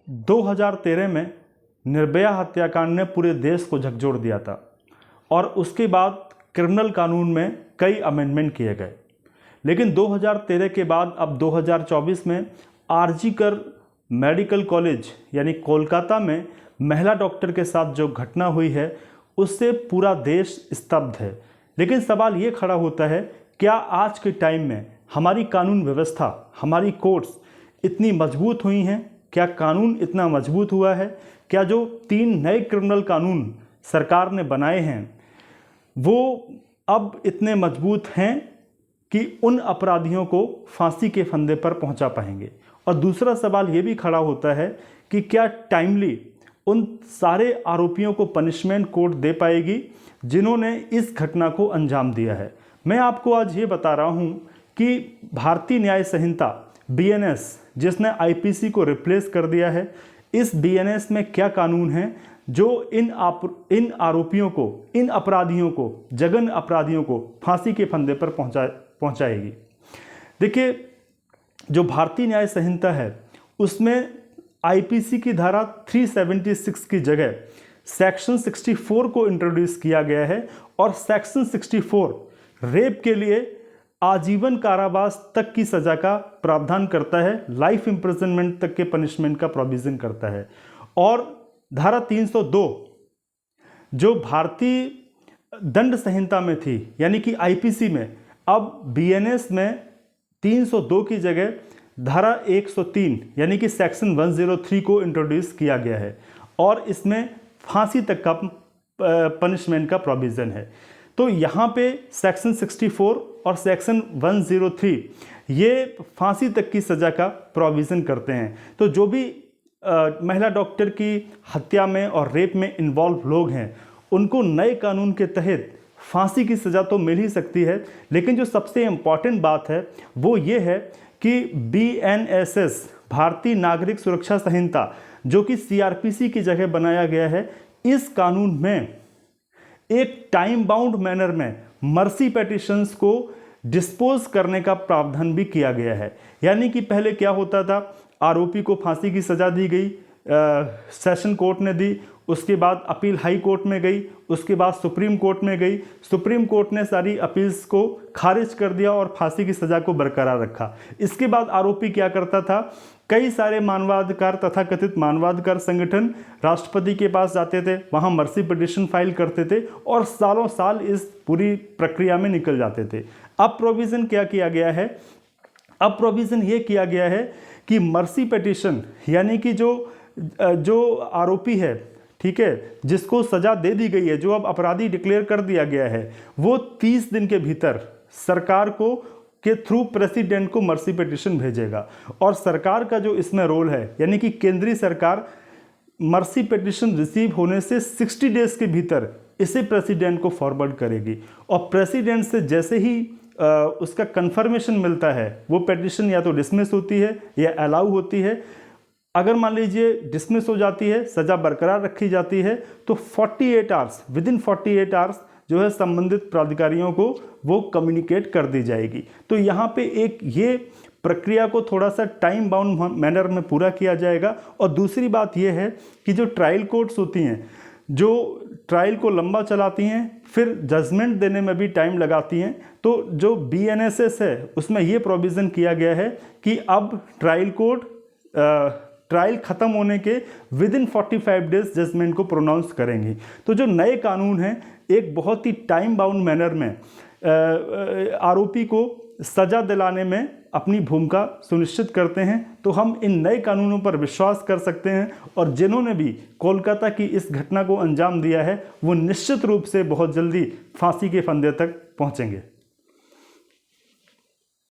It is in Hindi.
2013 में निर्भया हत्याकांड ने पूरे देश को झकझोर दिया था और उसके बाद क्रिमिनल कानून में कई अमेंडमेंट किए गए। लेकिन 2013 के बाद अब 2024 में आरजी कर मेडिकल कॉलेज यानी कोलकाता में महिला डॉक्टर के साथ जो घटना हुई है उससे पूरा देश स्तब्ध है। लेकिन सवाल ये खड़ा होता है, क्या आज के टाइम में हमारी कानून व्यवस्था, हमारी कोर्ट्स इतनी मजबूत हुई हैं? क्या कानून इतना मजबूत हुआ है? क्या जो 3 नए क्रिमिनल कानून सरकार ने बनाए हैं वो अब इतने मजबूत हैं कि उन अपराधियों को फांसी के फंदे पर पहुंचा पाएंगे? और दूसरा सवाल ये भी खड़ा होता है कि क्या टाइमली उन सारे आरोपियों को पनिशमेंट कोर्ट दे पाएगी जिन्होंने इस घटना को अंजाम दिया है? मैं आपको आज ये बता रहा हूँ कि भारतीय न्याय संहिता BNS, जिसने IPC को रिप्लेस कर दिया है, इस BNS में क्या कानून है जो इन आरोपियों को, इन अपराधियों को, जघन्य अपराधियों को फांसी के फंदे पर पहुंचाएगी। देखिए, जो भारतीय न्याय संहिता है उसमें IPC की धारा 376 की जगह सेक्शन 64 को इंट्रोड्यूस किया गया है और सेक्शन 64 रेप के लिए आजीवन कारावास तक की सजा का प्रावधान करता है, लाइफ इम्प्रिजनमेंट तक के पनिशमेंट का प्रोविजन करता है। और धारा 302 जो भारतीय दंड संहिता में थी यानी कि IPC में, अब BNS में 302 की जगह धारा 103 यानी कि सेक्शन 103 को इंट्रोड्यूस किया गया है और इसमें फांसी तक का पनिशमेंट का प्रोविज़न है। तो यहाँ पे सेक्शन 64 और सेक्शन 103 ये फांसी तक की सज़ा का प्रोविज़न करते हैं। तो जो भी महिला डॉक्टर की हत्या में और रेप में इन्वॉल्व लोग हैं उनको नए कानून के तहत फांसी की सज़ा तो मिल ही सकती है। लेकिन जो सबसे इम्पॉर्टेंट बात है वो ये है कि BNSS भारतीय नागरिक सुरक्षा संहिता जो कि CRPC की जगह बनाया गया है, इस कानून में एक टाइम बाउंड मैनर में मर्सी पेटिशंस को डिस्पोज करने का प्रावधान भी किया गया है। यानी कि पहले क्या होता था, आरोपी को फांसी की सज़ा दी गई, सेशन कोर्ट ने दी, उसके बाद अपील हाई कोर्ट में गई, उसके बाद सुप्रीम कोर्ट में गई, सुप्रीम कोर्ट ने सारी अपील्स को खारिज कर दिया और फांसी की सज़ा को बरकरार रखा। इसके बाद आरोपी क्या करता था, कई सारे मानवाधिकार तथा कथित मानवाधिकार संगठन राष्ट्रपति के पास जाते थे, वहाँ मर्सी पिटिशन फाइल करते थे और सालों साल इस पूरी प्रक्रिया में निकल जाते थे। अब प्रोविज़न क्या किया गया है? अब प्रोविज़न ये किया गया है कि मर्सी पिटिशन यानी कि जो आरोपी है, ठीक है, जिसको सज़ा दे दी गई है, जो अब अपराधी डिक्लेयर कर दिया गया है, वो 30 दिन के भीतर सरकार को के थ्रू प्रेसिडेंट को मर्सी पिटिशन भेजेगा। और सरकार का जो इसमें रोल है यानी कि केंद्रीय सरकार मर्सी पिटिशन रिसीव होने से 60 डेज के भीतर इसे प्रेसिडेंट को फॉरवर्ड करेगी और प्रेसिडेंट से जैसे ही उसका कंफर्मेशन मिलता है वो पिटिशन या तो डिसमिस होती है या अलाउ होती है। अगर मान लीजिए डिसमिस हो जाती है, सज़ा बरकरार रखी जाती है, तो 48 आवर्स, विदिन 48 आवर्स जो है संबंधित प्राधिकारियों को वो कम्युनिकेट कर दी जाएगी। तो यहाँ पे एक ये प्रक्रिया को थोड़ा सा टाइम बाउंड मैनर में पूरा किया जाएगा। और दूसरी बात ये है कि जो ट्रायल कोर्ट्स होती हैं, जो ट्रायल को लंबा चलाती हैं, फिर जजमेंट देने में भी टाइम लगाती हैं, तो जो BNSS है उसमें ये प्रोविज़न किया गया है कि अब ट्रायल ख़त्म होने के विदिन 45 डेज जजमेंट को प्रोनाउंस करेंगी। तो जो नए कानून हैं एक बहुत ही टाइम बाउंड मैनर में आरोपी को सज़ा दिलाने में अपनी भूमिका सुनिश्चित करते हैं। तो हम इन नए कानूनों पर विश्वास कर सकते हैं और जिन्होंने भी कोलकाता की इस घटना को अंजाम दिया है वो निश्चित रूप से बहुत जल्दी फांसी के फंदे तक पहुंचेंगे।